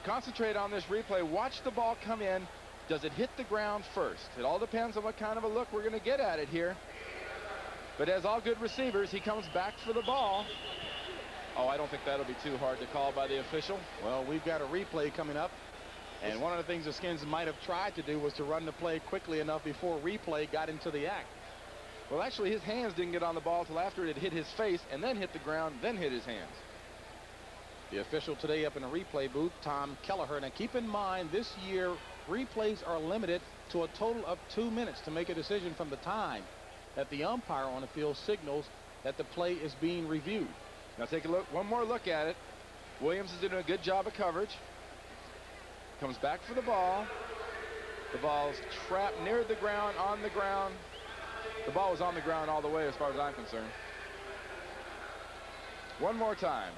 Concentrate on this replay. Watch the ball come in. Does it hit the ground first? It all depends on what kind of a look we're going to get at it here. But as all good receivers, he comes back for the ball. Oh, I don't think that'll be too hard to call by the official. Well, we've got a replay coming up. And one of the things the Skins might have tried to do was to run the play quickly enough before replay got into the act. Well, actually, his hands didn't get on the ball until after it had hit his face and then hit the ground, then hit his hands. The official today up in the replay booth, Tom Kelleher. Now, keep in mind, this year, replays are limited to a total of 2 minutes to make a decision from the time that the umpire on the field signals that the play is being reviewed. Now, take a look, one more look at it. Williams is doing a good job of coverage. Comes back for the ball. The ball's trapped near the ground, on the ground. The ball was on the ground all the way as far as I'm concerned. One more time.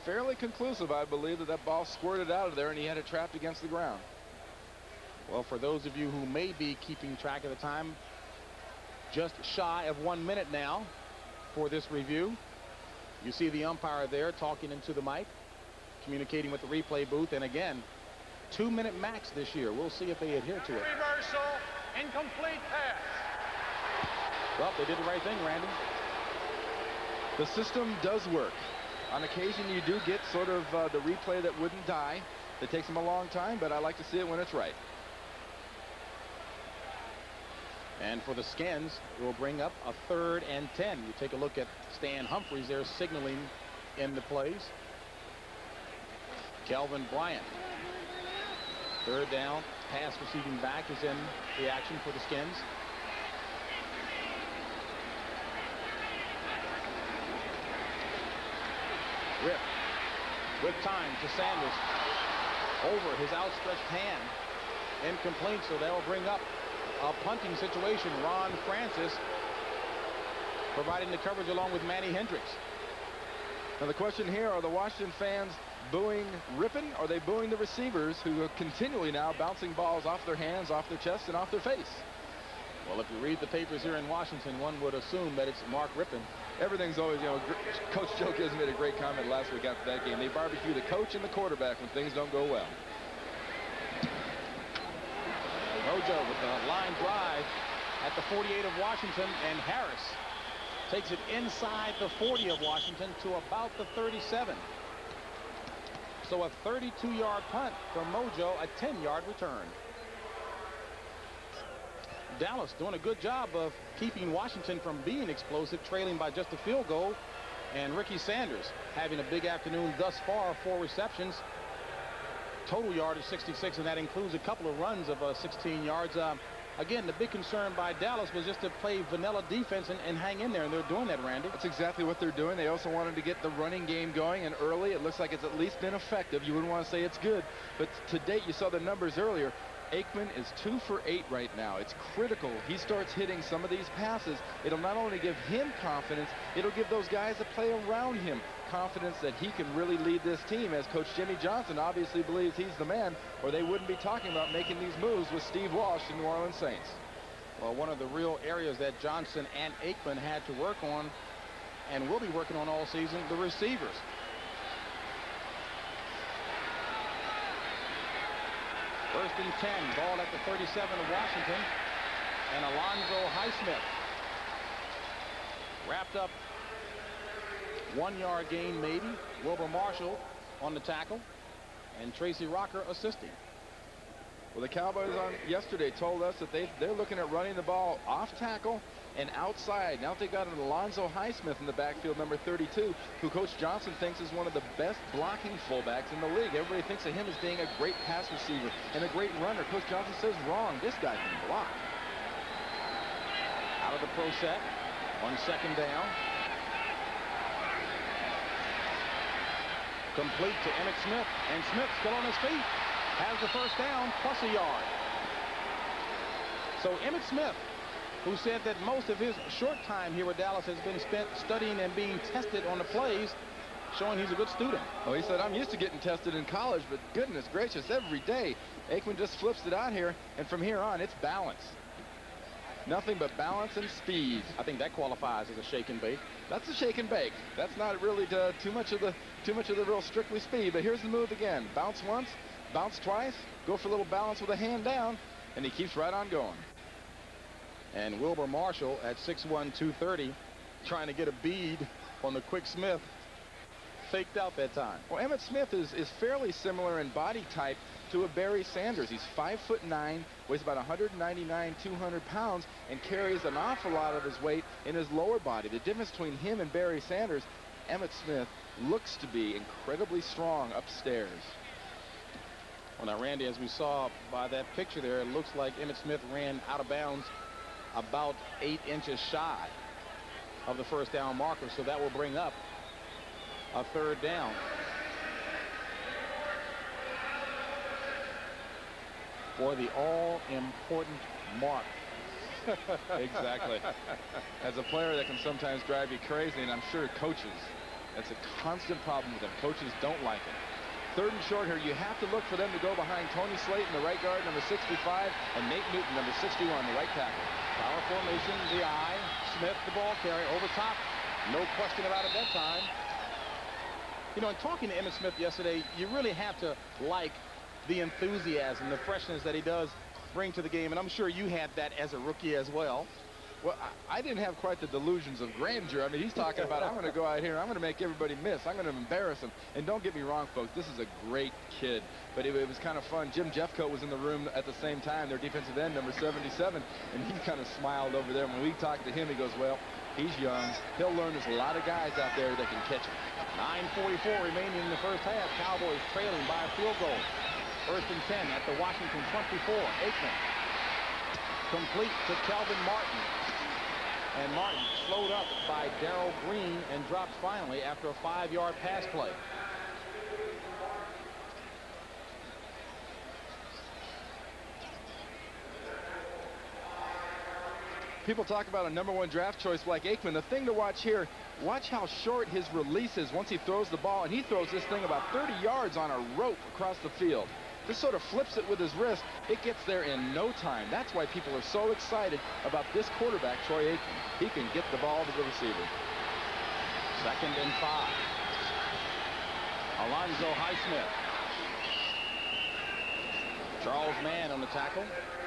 Fairly conclusive, I believe, that ball squirted out of there and he had it trapped against the ground. Well, for those of you who may be keeping track of the time, just shy of 1 minute now for this review. You see the umpire there talking into the mic, communicating with the replay booth. And again, 2 minute max this year. We'll see if they adhere to it. Reversal, Incomplete pass. Well, they did the right thing, Randy. The system does work. On occasion, you do get sort of the replay that wouldn't die. It takes them a long time, but I like to see it when it's right. And for the Skins, it will bring up a 3rd and 10. You take a look at Stan Humphries there signaling in the plays. Kelvin Bryant. 3rd down, pass receiving back is in the action for the Skins. Rip with time to Sanders. Over his outstretched hand. Incomplete, so that will bring up a punting situation. Ron Francis providing the coverage along with Manny Hendricks. Now the question here, are the Washington fans booing Rippon, or are they booing the receivers who are continually now bouncing balls off their hands, off their chest, and off their face? Well, if you read the papers here in Washington, one would assume that it's Mark Rippon. Everything's always, Coach Joe Gibbs made a great comment last week after that game. They barbecue the coach and the quarterback when things don't go well. Mojo with the line drive at the 48 of Washington, and Harris takes it inside the 40 of Washington to about the 37. So a 32-yard punt from Mojo, a 10-yard return. Dallas doing a good job of keeping Washington from being explosive, trailing by just a field goal. And Ricky Sanders having a big afternoon thus far, 4 receptions. Total yardage 66, and that includes a couple of runs of 16 yards. Again, the big concern by Dallas was just to play vanilla defense and hang in there, and they're doing that, Randy. That's exactly what they're doing. They also wanted to get the running game going, and early it looks like it's at least been effective. You wouldn't want to say it's good, but to date, you saw the numbers earlier. Aikman is 2 for 8 right now. It's critical he starts hitting some of these passes. It'll not only give him confidence, it'll give those guys that play around him confidence that he can really lead this team, as Coach Jimmy Johnson obviously believes he's the man, or they wouldn't be talking about making these moves with Steve Walsh and New Orleans Saints. Well, one of the real areas that Johnson and Aikman had to work on, and will be working on all season, the receivers. First and 10, ball at the 37 of Washington, and Alonzo Highsmith wrapped up 1-yard gain maybe. Wilbur Marshall on the tackle, and Tracy Rocker assisting. Well, the Cowboys on yesterday told us that they're looking at running the ball off tackle and outside. Now they've got an Alonzo Highsmith in the backfield, number 32, who Coach Johnson thinks is one of the best blocking fullbacks in the league. Everybody thinks of him as being a great pass receiver and a great runner. Coach Johnson says wrong. This guy can block. Out of the pro set on 2nd down. Complete to Emmitt Smith, and Smith still on his feet. Has the first down plus a yard. So Emmitt Smith, who said that most of his short time here with Dallas has been spent studying and being tested on the plays, showing he's a good student. Oh, he said, I'm used to getting tested in college, but goodness gracious, every day. Aikman just flips it out here, and from here on, it's balance. Nothing but balance and speed. I think that qualifies as a shake and bake. That's a shake and bake. That's not really too much of the real strictly speed. But here's the move again. Bounce once, bounce twice, go for a little balance with a hand down, and he keeps right on going. And Wilbur Marshall at 6'1", 230, trying to get a bead on the quick Smith. Faked out that time. Well, Emmitt Smith is fairly similar in body type to a Barry Sanders. He's 5'9", weighs about 199, 200 pounds, and carries an awful lot of his weight in his lower body. The difference between him and Barry Sanders, Emmitt Smith looks to be incredibly strong upstairs. Well, now, Randy, as we saw by that picture there, it looks like Emmitt Smith ran out of bounds about 8 inches shy of the first down marker, so that will bring up a 3rd down. For the all-important mark. Exactly. As a player, that can sometimes drive you crazy, and I'm sure coaches, that's a constant problem with them. Coaches don't like it. 3rd and short here, you have to look for them to go behind Tony Slayton, the right guard, number 65, and Nate Newton, number 61, the right tackle. Power formation, the eye, Smith, the ball carrier, over top. No question about it that time. You know, in talking to Emmitt Smith yesterday, you really have to like the enthusiasm, the freshness that he does bring to the game, and I'm sure you had that as a rookie as well. Well, I didn't have quite the delusions of grandeur. I mean, he's talking about, I'm going to go out here and I'm going to make everybody miss. I'm going to embarrass them. And don't get me wrong, folks, this is a great kid. But it was kind of fun. Jim Jeffcoat was in the room at the same time, their defensive end, number 77, and he kind of smiled over there. When we talked to him, he goes, well, he's young. He'll learn there's a lot of guys out there that can catch him. 9:44 remaining in the first half. Cowboys trailing by a field goal. 1st and 10 at the Washington 24. Aikman. Complete to Kelvin Martin. And Martin slowed up by Darrell Green and dropped finally after a 5-yard pass play. People talk about a #1 draft choice like Aikman. The thing to watch here, watch how short his release is once he throws the ball. And he throws this thing about 30 yards on a rope across the field. Just sort of flips it with his wrist. It gets there in no time. That's why people are so excited about this quarterback, Troy Aikman. He can get the ball to the receiver. 2nd and 5. Alonzo Highsmith. Charles Mann on the tackle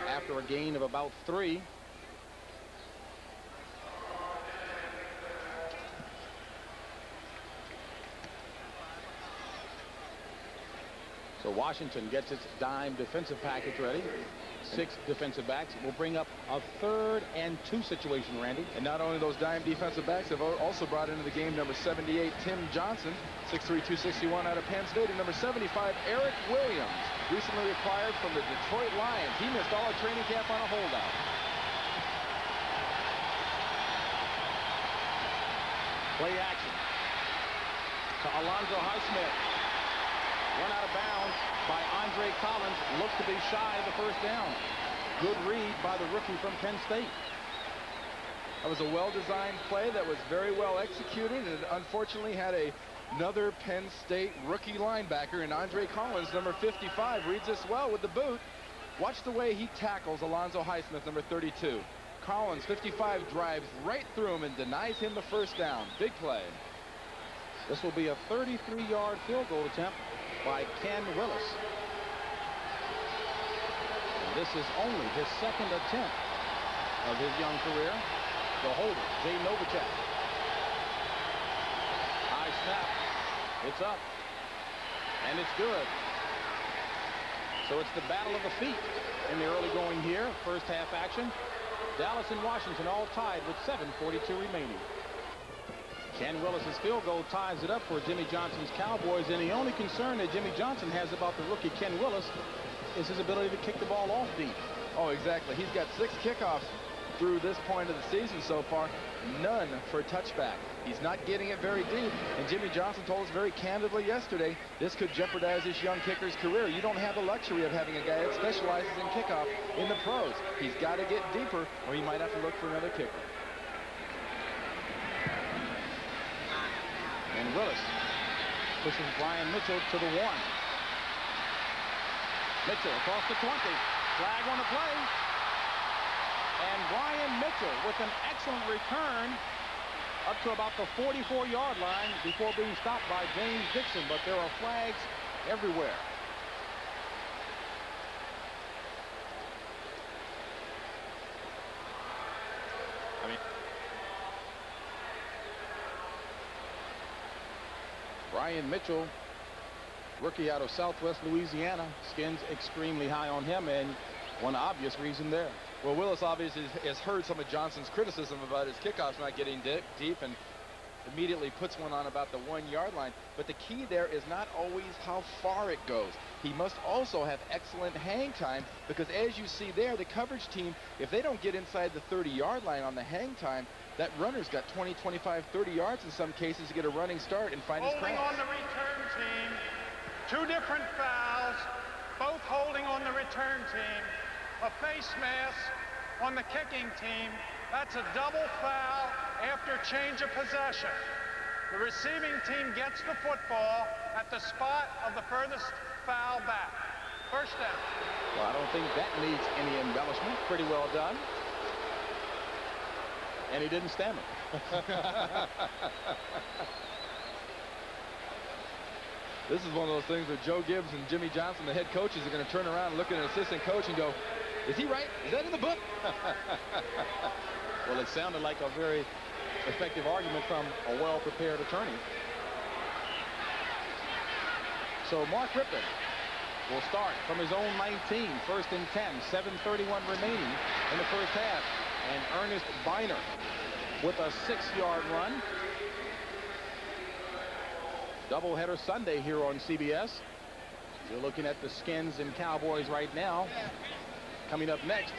after a gain of about 3. So Washington gets its dime defensive package ready. 6 defensive backs will bring up a 3rd and 2 situation, Randy. And not only those dime defensive backs, have also brought into the game number 78, Tim Johnson, 6'3", 261 out of Penn State, and number 75, Eric Williams, recently acquired from the Detroit Lions. He missed all of training camp on a holdout. Play action to Alonzo Highsmith. Run out of bounds by Andre Collins. Looked to be shy of the 1st down. Good read by the rookie from Penn State. That was a well-designed play that was very well executed, and it unfortunately had another Penn State rookie linebacker in Andre Collins, number 55, reads this well with the boot. Watch the way he tackles Alonzo Highsmith, number 32. Collins, 55, drives right through him and denies him the 1st down. Big play. This will be a 33-yard field goal attempt by Ken Willis. And this is only his 2nd attempt of his young career. The holder, Jay Novacek. High snap. It's up. And it's good. So it's the battle of the feet in the early going here. First half action. Dallas and Washington all tied with 7:42 remaining. Ken Willis's field goal ties it up for Jimmy Johnson's Cowboys, and the only concern that Jimmy Johnson has about the rookie Ken Willis is his ability to kick the ball off deep. Oh, exactly. He's got 6 kickoffs through this point of the season so far, none for a touchback. He's not getting it very deep, and Jimmy Johnson told us very candidly yesterday, this could jeopardize this young kicker's career. You don't have the luxury of having a guy that specializes in kickoff in the pros. He's got to get deeper, or he might have to look for another kicker. And Willis pushes Brian Mitchell to the 1. Mitchell across the 20. Flag on the play. And Brian Mitchell with an excellent return up to about the 44-yard line before being stopped by James Dixon. But there are flags everywhere. Brian Mitchell, rookie out of Southwest Louisiana, skins extremely high on him, and one obvious reason there. Well, Willis obviously has heard some of Johnson's criticism about his kickoffs not getting deep, and immediately puts one on about the 1-yard line. But the key there is not always how far it goes. He must also have excellent hang time, because as you see there, the coverage team, if they don't get inside the 30-yard line on the hang time, that runner's got 20, 25, 30 yards in some cases to get a running start and find his Holding cracks. on the return team. 2 different fouls, both holding on the return team. A face mask on the kicking team. That's a double foul after change of possession. The receiving team gets the football at the spot of the furthest foul back. 1st down. Well, I don't think that needs any embellishment. Pretty well done. And he didn't stammer. This is one of those things where Joe Gibbs and Jimmy Johnson, the head coaches, are going to turn around and look at an assistant coach and go, Is he right? Is that in the book? Well, it sounded like a very effective argument from a well-prepared attorney. So Mark Rippon will start from his own 19, 1st and 10, 7:31 remaining in the first half. And Ernest Biner with a 6-yard run. Doubleheader Sunday here on CBS. You're looking at the Skins and Cowboys right now. Coming up next,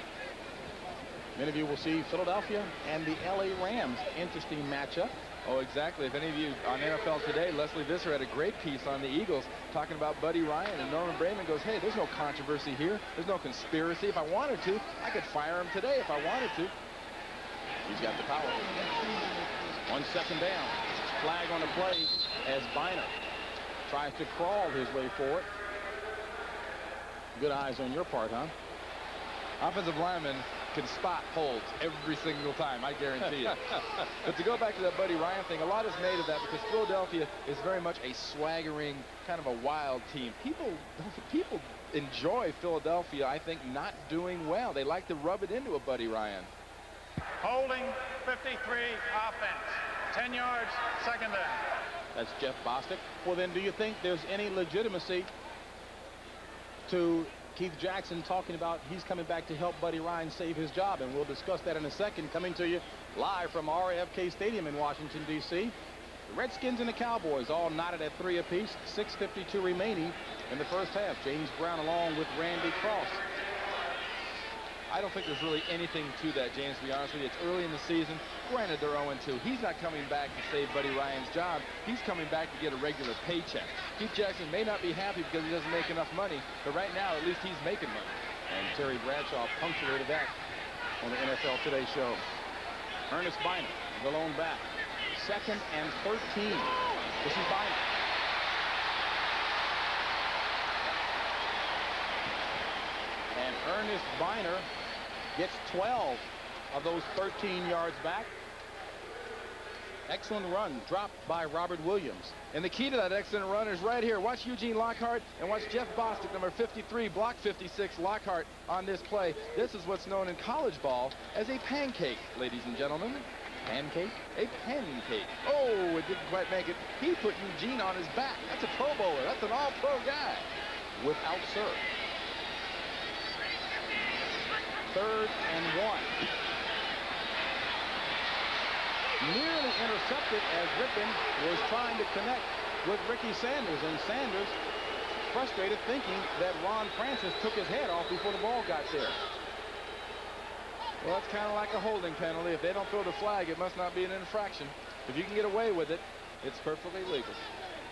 many of you will see Philadelphia and the LA Rams. Interesting matchup. Oh, exactly. If any of you on NFL Today, Leslie Visser had a great piece on the Eagles talking about Buddy Ryan, and Norman Brayman goes, hey, there's no controversy here. There's no conspiracy. If I wanted to, I could fire him today if I wanted to. He's got the power. 1 second down. Flag on the play as Biner tries to crawl his way forward. Good eyes on your part, huh? Offensive linemen can spot holds every single time, I guarantee it. But to go back to that Buddy Ryan thing, a lot is made of that because Philadelphia is very much a swaggering, kind of a wild team. People enjoy Philadelphia, I think, not doing well. They like to rub it into a Buddy Ryan. Holding 53 offense. 10 yards, second down. That's Jeff Bostic. Well, then, do you think there's any legitimacy to Keith Jackson talking about he's coming back to help Buddy Ryan save his job? And we'll discuss that in a second. Coming to you live from RFK Stadium in Washington, D.C. The Redskins and the Cowboys all knotted at 3 apiece. 6:52 remaining in the first half. James Brown along with Randy Cross. I don't think there's really anything to that, James, to be honest with you. It's early in the season. Granted, they're 0-2. He's not coming back to save Buddy Ryan's job. He's coming back to get a regular paycheck. Keith Jackson may not be happy because he doesn't make enough money, but right now, at least he's making money. And Terry Bradshaw punctuated that on the NFL Today show. Ernest Biner, the lone back. 2nd and 13. This is Biner. And Ernest Biner gets 12 of those 13 yards back. Excellent run dropped by Robert Williams. And the key to that excellent run is right here. Watch Eugene Lockhart and watch Jeff Bostic, number 53, block 56, Lockhart on this play. This is what's known in college ball as a pancake, ladies and gentlemen. Pancake? A pancake. Oh, it didn't quite make it. He put Eugene on his back. That's a Pro Bowler. That's an all-pro guy. Without serve. 3rd and 1. Nearly intercepted as Rippon was trying to connect with Ricky Sanders, and Sanders frustrated, thinking that Ron Francis took his head off before the ball got there. Well, it's kind of like a holding penalty. If they don't throw the flag, it must not be an infraction. If you can get away with it, it's perfectly legal.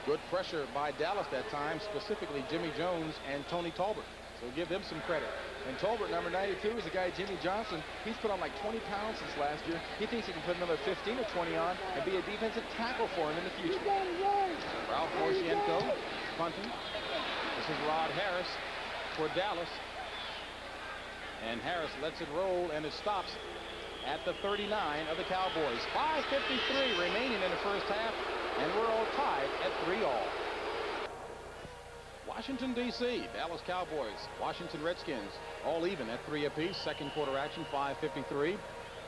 Good pressure by Dallas that time, specifically Jimmy Jones and Tony Tolbert. So give them some credit. And Tolbert, number 92, is a guy, Jimmy Johnson. He's put on like 20 pounds since last year. He thinks he can put another 15 or 20 on and be a defensive tackle for him in the future. Ralph Morshienko punting. This is Rod Harris for Dallas. And Harris lets it roll, and it stops at the 39 of the Cowboys. 5:53 remaining in the first half, and we're all tied at 3-all. Washington, D.C., Dallas Cowboys, Washington Redskins, all even at 3 apiece. Second quarter action, 5:53.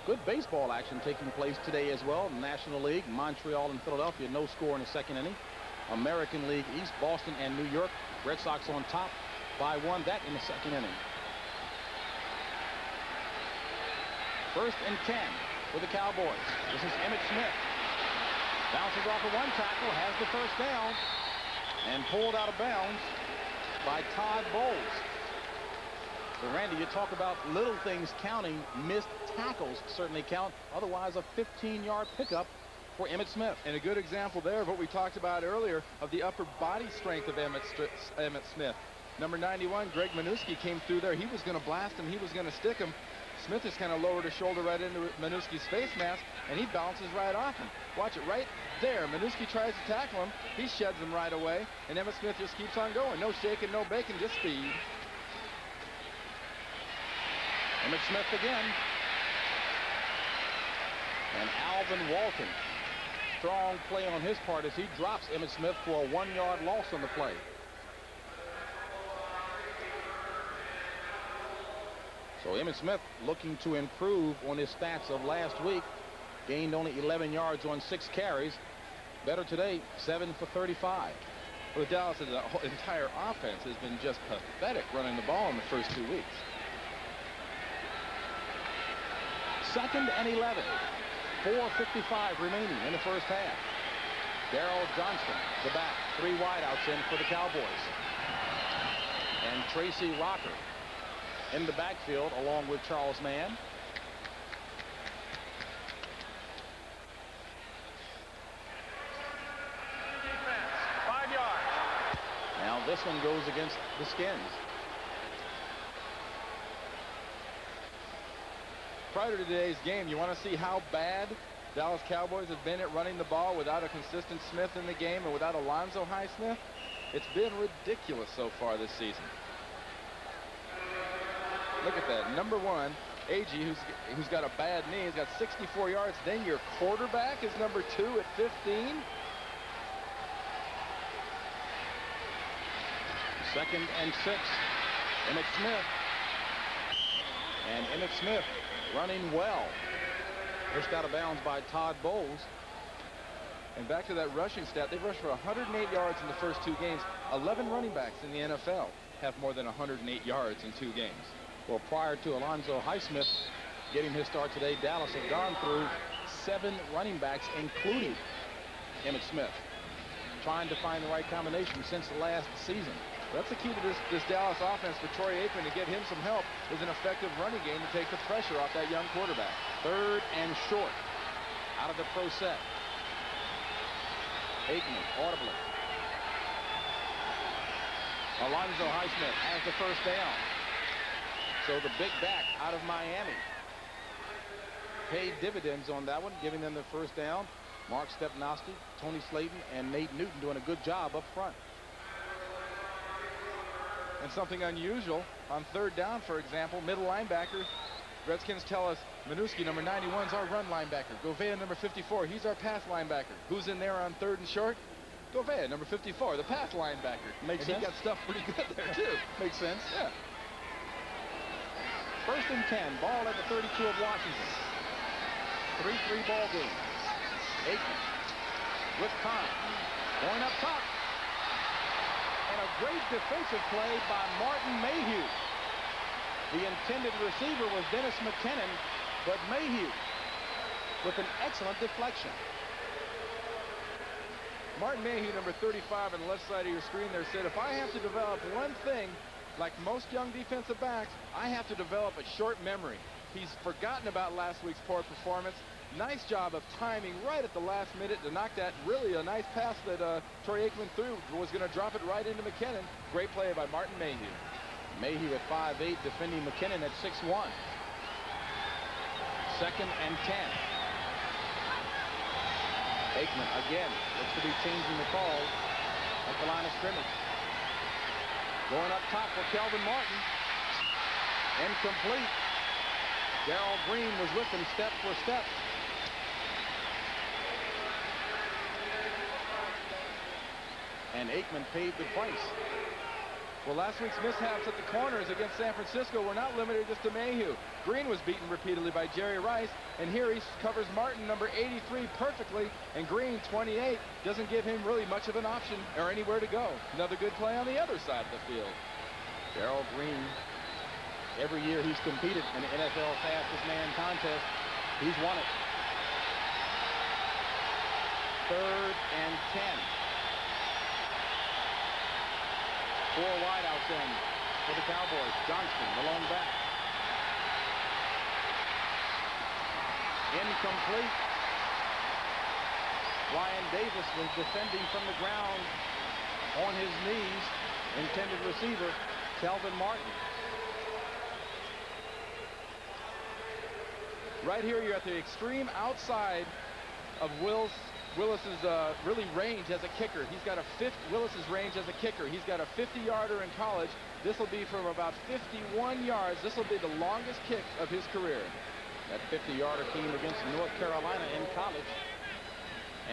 Good baseball action taking place today as well. National League, Montreal and Philadelphia, no score in the second inning. American League East, Boston and New York, Red Sox on top by 1, that in the second inning. 1st and 10 for the Cowboys. This is Emmitt Smith. Bounces off of 1 tackle, has the first down, and pulled out of bounds by Todd Bowles. So, Randy, you talk about little things counting. Missed tackles certainly count. Otherwise, a 15-yard pickup for Emmitt Smith. And a good example there of what we talked about earlier of the upper body strength of Emmitt Smith. Number 91, Greg Minuski, came through there. He was going to blast him. He was going to stick him. Smith has kind of lowered his shoulder right into Minuski's face mask, and he bounces right off him. Watch it right there. Minuski tries to tackle him. He sheds him right away, and Emmitt Smith just keeps on going. No shaking, no baking, just speed. Emmitt Smith again. And Alvin Walton. Strong play on his part as he drops Emmitt Smith for a 1-yard loss on the play. So Emmitt Smith looking to improve on his stats of last week. Gained only 11 yards on 6 carries. Better today, 7 for 35. Well, Dallas' entire offense has been just pathetic running the ball in the first 2 weeks. 2nd and 11. 4:55 remaining in the first half. Darrell Johnston, the back, 3 wideouts in for the Cowboys. And Tracy Rocker in the backfield along with Charles Mann. Defense, 5 yards. Now this one goes against the Skins. Prior to today's game, you want to see how bad Dallas Cowboys have been at running the ball without a consistent Smith in the game and without Alonzo Highsmith? It's been ridiculous so far this season. Look at that. Number 1, Agee, who's got a bad knee, has got 64 yards. Then your quarterback is number 2 at 15. 2nd and 6. Emmitt Smith. And Emmitt Smith running well. Pushed out of bounds by Todd Bowles. And back to that rushing stat, they've rushed for 108 yards in the first 2 games. 11 running backs in the NFL have more than 108 yards in 2 games. Well, prior to Alonzo Highsmith getting his start today, Dallas had gone through 7 running backs, including Emmitt Smith, trying to find the right combination since the last season. That's the key to this Dallas offense for Troy Aikman. To get him some help is an effective running game to take the pressure off that young quarterback. 3rd and short out of the pro set. Aikman audibly. Alonzo Highsmith has the first down. So the big back out of Miami paid dividends on that one, giving them the first down. Mark Stepnoski, Tony Slayton, and Nate Newton doing a good job up front. And something unusual on 3rd down, for example, middle linebacker. Redskins tell us Minuski, number 91, is our run linebacker. Govea, number 54, he's our pass linebacker. Who's in there on 3rd and short? Govea, number 54, the pass linebacker. Makes and sense. He got stuff pretty good there, too. Makes sense. Yeah. 1st and 10, ball at the 32 of Washington. 3-3 ball game. Aikman with time. Going up top. And a great defensive play by Martin Mayhew. The intended receiver was Dennis McKinnon, but Mayhew with an excellent deflection. Martin Mayhew, number 35 on the left side of your screen there, said, if I have to develop one thing, like most young defensive backs, I have to develop a short memory. He's forgotten about last week's poor performance. Nice job of timing right at the last minute to knock that really a nice pass that Troy Aikman threw. Was going to drop it right into McKinnon. Great play by Martin Mayhew. Mayhew at 5'8", defending McKinnon at 6'1". 2nd and 10. Aikman again looks to be changing the call at the line of scrimmage. Going up top for Kelvin Martin. Incomplete. Darrell Green was with him step for step. And Aikman paid the price. Well, last week's mishaps at the corners against San Francisco were not limited just to Mayhew. Green was beaten repeatedly by Jerry Rice, and here he covers Martin, number 83, perfectly, and Green, 28, doesn't give him really much of an option or anywhere to go. Another good play on the other side of the field. Darrell Green, every year he's competed in the NFL fastest man contest, he's won it. 3rd and 10. 4 wideouts in for the Cowboys. Johnston, the lone back. Incomplete. Ryan Davis was defending from the ground on his knees. Intended receiver, Kelvin Martin. Right here, you're at the extreme outside of Willis's really range as a kicker. He's got Willis's range as a kicker. He's got a 50-yarder in college. This will be from about 51 yards. This will be the longest kick of his career. That 50-yarder came against North Carolina in college.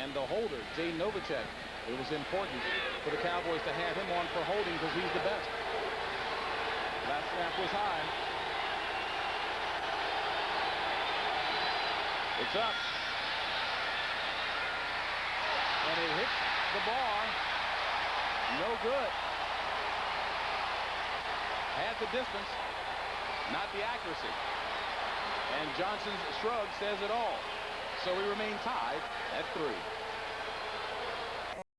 And the holder, Jay Novacek. It was important for the Cowboys to have him on for holding because he's the best. Last snap was high. It's up. And it hits the bar. No good. Had the distance, not the accuracy. And Johnson's shrug says it all. So we remain tied at 3.